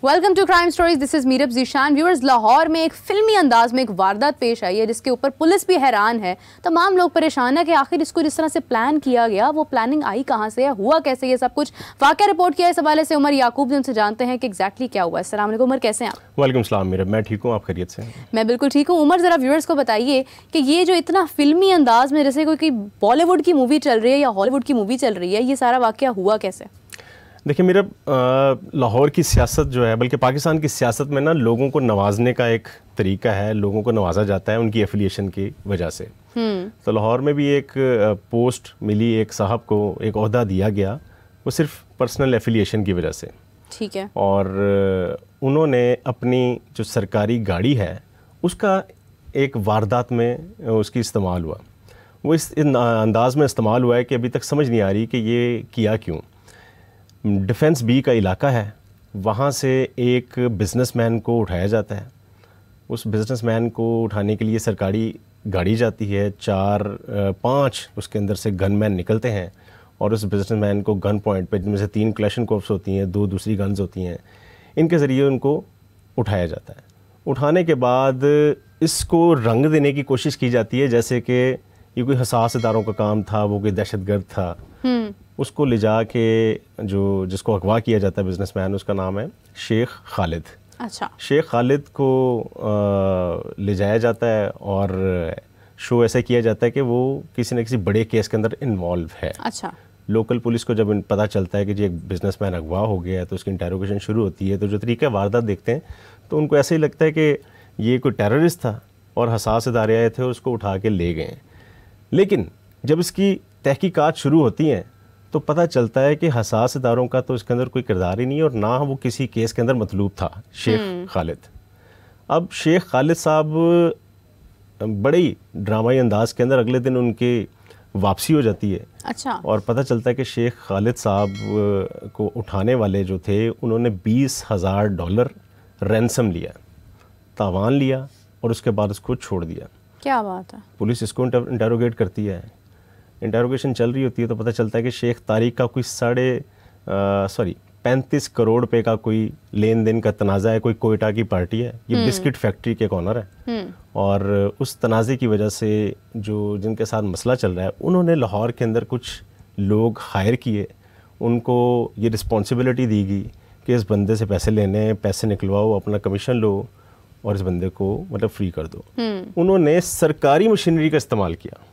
Welcome to crime stories, this is Meerab Zeeshan. Viewers, Lahore में एक फिल्मी अंदाज में एक वारदात पेश आई है जिसके ऊपर पुलिस भी हैरान है, तमाम लोग परेशान है कि आखिर इसको जिस तरह से प्लान किया गया वो प्लानिंग आई कहाँ से है, हुआ कैसे, ये सब कुछ वाकया रिपोर्ट किया। इस हवाले से उमर याकूब ने उनसे जानते हैं कि एग्जैक्टली क्या हुआ। अस्सलाम वालेकुम उमर, कैसे हैं आप? वालेकुम सलाम मीरब, मैं ठीक हूँ, आप खैरियत से? मैं बिल्कुल ठीक हूँ। उमर, ज़रा व्यूअर्स को बताइए कि ये जो इतना फिल्मी अंदाज में जैसे कोई बॉलीवुड की मूवी चल रही है या हॉलीवुड की मूवी चल रही है, ये सारा वाकया हुआ कैसे? देखिए मेरा लाहौर की सियासत जो है, बल्कि पाकिस्तान की सियासत में ना लोगों को नवाजने का एक तरीका है, लोगों को नवाजा जाता है उनकी एफिलिएशन की वजह से। तो लाहौर में भी एक पोस्ट मिली, एक साहब को एक ओहदा दिया गया, वो सिर्फ पर्सनल एफिलिएशन की वजह से। ठीक है। और उन्होंने अपनी जो सरकारी गाड़ी है उसका एक वारदात में उसकी इस्तेमाल हुआ। वो इस अंदाज में इस्तेमाल हुआ है कि अभी तक समझ नहीं आ रही कि ये किया क्यों। डिफेंस बी का इलाका है, वहाँ से एक बिज़नेसमैन को उठाया जाता है। उस बिज़नेसमैन को उठाने के लिए सरकारी गाड़ी जाती है, 4-5 उसके अंदर से गनमैन निकलते हैं और उस बिज़नेसमैन को गन पॉइंट पे, जिनमें से 3 क्लैशनकोव्स होती हैं, 2 दूसरी गन्स होती हैं, इनके ज़रिए उनको उठाया जाता है। उठाने के बाद इसको रंग देने की कोशिश की जाती है जैसे कि ये कोई हसास इदारों का काम था, वो कोई दहशतगर्द था। उसको ले जा के जिसको अगवा किया जाता है बिजनेसमैन, उसका नाम है शेख खालिद। अच्छा। शेख खालिद को ले जाया जाता है और शो ऐसा किया जाता है कि वो किसी न किसी बड़े केस के अंदर इन्वॉल्व है। अच्छा। लोकल पुलिस को जब पता चलता है कि जी एक बिजनेसमैन अगवा हो गया है तो उसकी इंटेरोगेशन शुरू होती है। तो जो तरीका वारदात देखते हैं तो उनको ऐसे ही लगता है कि ये कोई टेररिस्ट था और हसास इदारे आए थे और उसको उठा के ले गए। लेकिन जब इसकी तहकीकात शुरू होती हैं तो पता चलता है कि हसास इदारों का तो इसके अंदर कोई किरदार ही नहीं है और ना वो किसी केस के अंदर मतलूब था शेख खालिद। अब शेख खालिद साहब बड़े ही ड्रामाई अंदाज के अंदर अगले दिन उनकी वापसी हो जाती है। अच्छा। और पता चलता है कि शेख खालिद साहब को उठाने वाले जो थे उन्होंने $20,000 रैंसम लिया, तावान लिया और उसके बाद उसको छोड़ दिया। क्या बात है। पुलिस इसको इंटेरोगेट करती है, इंटेरोगेशन चल रही होती है तो पता चलता है कि शेख तारिक का कोई 35 करोड़ रुपए का कोई लेन देन का तनाज़ा है। कोई कोयटा की पार्टी है, ये बिस्किट फैक्ट्री के ऑनर है और उस तनाज़े की वजह से जो जिनके साथ मसला चल रहा है, उन्होंने लाहौर के अंदर कुछ लोग हायर किए, उनको ये रिस्पॉन्सिबिलिटी दी गई कि इस बंदे से पैसे लेने, पैसे निकलवाओ, अपना कमीशन लो और इस बंदे को मतलब फ्री कर दो। उन्होंने सरकारी मशीनरी का इस्तेमाल किया।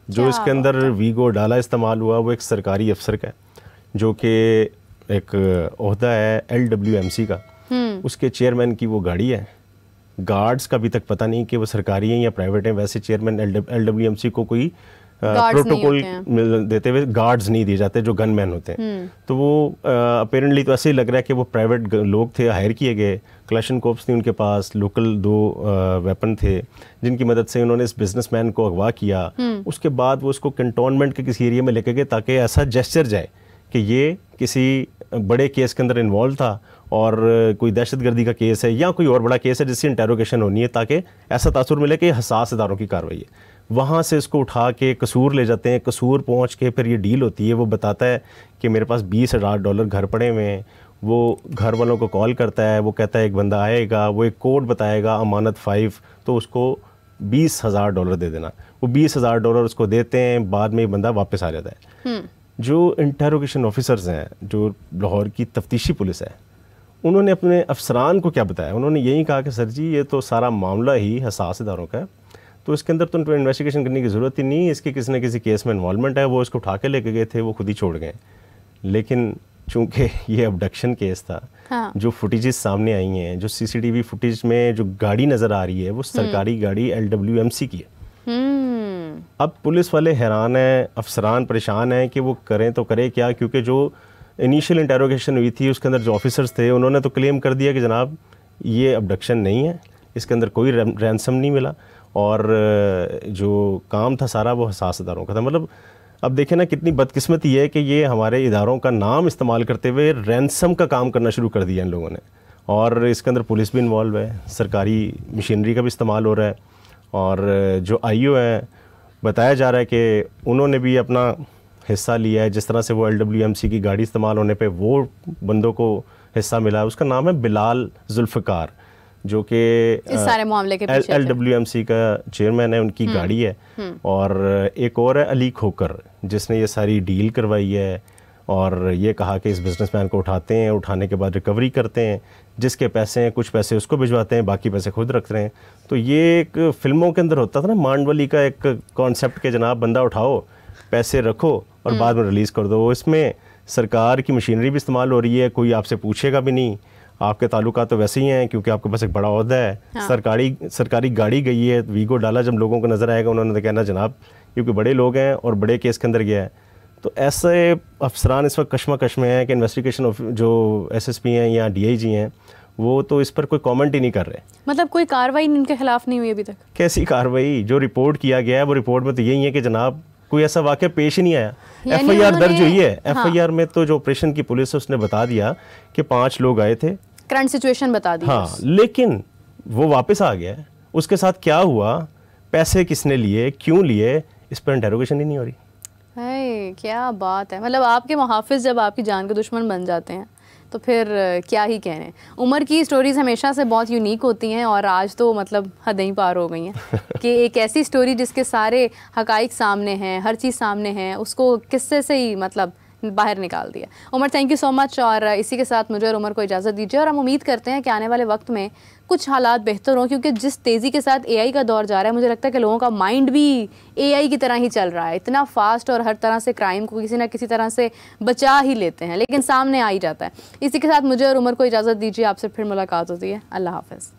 जो इसके अंदर वीगो डाला इस्तेमाल हुआ वो एक सरकारी अफसर का है जो कि एक ओहदा है LWMC का, उसके चेयरमैन की वो गाड़ी है। गार्ड्स का अभी तक पता नहीं कि वो सरकारी हैं या प्राइवेट हैं। वैसे चेयरमैन LWMC को कोई प्रोटोकॉल देते हुए गार्ड्स नहीं दिए जाते जो गनमैन होते हैं। तो वो अपेरेंटली तो ऐसे ही लग रहा है कि वो प्राइवेट लोग थे, हायर किए गए। क्लैशनकोव्स थी उनके पास, लोकल 2 वेपन थे जिनकी मदद से उन्होंने इस बिजनेसमैन को अगवा किया। उसके बाद वो उसको कंटोनमेंट के किसी एरिया में लेके गए ताकि ऐसा जेस्चर जाए कि ये किसी बड़े केस के अंदर इन्वॉल्व था और कोई दहशतगर्दी का केस है या कोई और बड़ा केस है जिसकी इंटेरोगेशन होनी है, ताकि ऐसा तासुर मिले कि हसास इदारों की कार्रवाई है। वहाँ से इसको उठा के कसूर ले जाते हैं। कसूर पहुँच के फिर ये डील होती है। वो बताता है कि मेरे पास $20,000 घर पड़े हुए हैं। वो घर वालों को कॉल करता है, वो कहता है एक बंदा आएगा, वो एक कोड बताएगा अमानत 5, तो उसको $20,000 दे देना। वो $20,000 उसको देते हैं, बाद में ये बंदा वापस आ जाता है। जो इंटेरोगेशन ऑफिसर्स हैं, जो लाहौर की तफ्तीशी पुलिस है, उन्होंने अपने अफसरान को क्या बताया? उन्होंने यही कहा कि सर जी ये तो सारा मामला ही हसास इदारों का है, तो इसके अंदर तो उनको इन्वेस्टिगेशन करने की ज़रूरत ही नहीं, इसके किसी न किसी केस में इन्वॉल्वमेंट है, वो इसको उठा के लेके गए थे, वो खुद ही छोड़ गए। लेकिन चूँकि ये अबडक्शन केस था, हाँ। जो फुटेजेस सामने आई हैं, जो CCTV फुटेज में जो गाड़ी नज़र आ रही है वो सरकारी गाड़ी LWMC की है। अब पुलिस वाले हैरान हैं, अफसरान परेशान हैं कि वो करें तो करें क्या, क्योंकि जो इनिशियल इंटेरोगेशन हुई थी उसके अंदर जो ऑफिसर्स थे उन्होंने तो क्लेम कर दिया कि जनाब ये अबडक्शन नहीं है, इसके अंदर कोई रैंसम नहीं मिला और जो काम था सारा वो हसास इदारों का था। मतलब अब देखें ना कितनी बदकिस्मती है कि ये हमारे इदारों का नाम इस्तेमाल करते हुए रैंसम का काम करना शुरू कर दिया इन लोगों ने। और इसके अंदर पुलिस भी इन्वॉल्व है, सरकारी मशीनरी का भी इस्तेमाल हो रहा है और जो IO है बताया जा रहा है कि उन्होंने भी अपना हिस्सा लिया है। जिस तरह से वो LWMC की गाड़ी इस्तेमाल होने पे वो बंदों को हिस्सा मिला है। उसका नाम है बिलाल जुल्फ़िकार, जो कि इस सारे मामले के पीछे LWMC का चेयरमैन है, उनकी गाड़ी है। और एक और है अली खोकर, जिसने ये सारी डील करवाई है और ये कहा कि इस बिजनेसमैन को उठाते हैं, उठाने के बाद रिकवरी करते हैं, जिसके पैसे हैं कुछ पैसे उसको भिजवाते हैं, बाकी पैसे खुद रख रहे हैं। तो ये एक फिल्मों के अंदर होता था ना, मांडवली का एक कॉन्सेप्ट के जनाब बंदा उठाओ, पैसे रखो और बाद में रिलीज़ कर दो। इसमें सरकार की मशीनरी भी इस्तेमाल हो रही है, कोई आपसे पूछेगा भी नहीं, आपके ताल्लुकात तो वैसे ही हैं क्योंकि आपके पास एक बड़ा ओहदा है। हाँ। सरकारी गाड़ी गई है, वीगो डाला, जब लोगों को नज़र आएगा उन्होंने तो कहना जनाब क्योंकि बड़े लोग हैं और बड़े केस के अंदर गया है। तो ऐसे अफसरान इस वक्त कश्मकश में हैं कि इन्वेस्टिगेशन जो SSP हैं या DIG हैं वो तो इस पर कोई कमेंट ही नहीं कर रहे। मतलब कोई कार्रवाई इनके खिलाफ नहीं हुई अभी तक? कैसी कार्रवाई? जो रिपोर्ट किया गया है वो रिपोर्ट में तो यही है कि जनाब कोई ऐसा वाक़या पेश ही नहीं आया। FIR दर्ज हुई है। हाँ। FIR में तो जो ऑपरेशन की पुलिस है उसने बता दिया कि 5 लोग आए थे, करंट सिचुएशन बता दी। हाँ, लेकिन वो वापस आ गया। उसके साथ क्या हुआ, पैसे किसने लिए, क्यों लिए, इस पर इंटेरोगेशन ही नहीं हो रही। क्या बात है। मतलब आपके मुहाफिज जब आपकी जान के दुश्मन बन जाते हैं तो फिर क्या ही कहने। उमर की स्टोरीज़ हमेशा से बहुत यूनिक होती हैं और आज तो मतलब हद ही पार हो गई हैं कि एक ऐसी स्टोरी जिसके सारे हकाइक सामने हैं, हर चीज़ सामने है, उसको किस्से से ही मतलब बाहर निकाल दिया। Umar, thank you so much. और इसी के साथ मुझे और उमर को इजाज़त दीजिए और हम उम्मीद करते हैं कि आने वाले वक्त में कुछ हालात बेहतर हों, क्योंकि जिस तेज़ी के साथ AI का दौर जा रहा है मुझे लगता है कि लोगों का माइंड भी AI की तरह ही चल रहा है। इतना फास्ट और हर तरह से क्राइम को किसी ना किसी तरह से बचा ही लेते हैं, लेकिन सामने आ ही जाता है। इसी के साथ मुझे और उमर को इजाज़त दीजिए। आपसे फिर मुलाकात होती है। अल्लाह हाफ़िज़।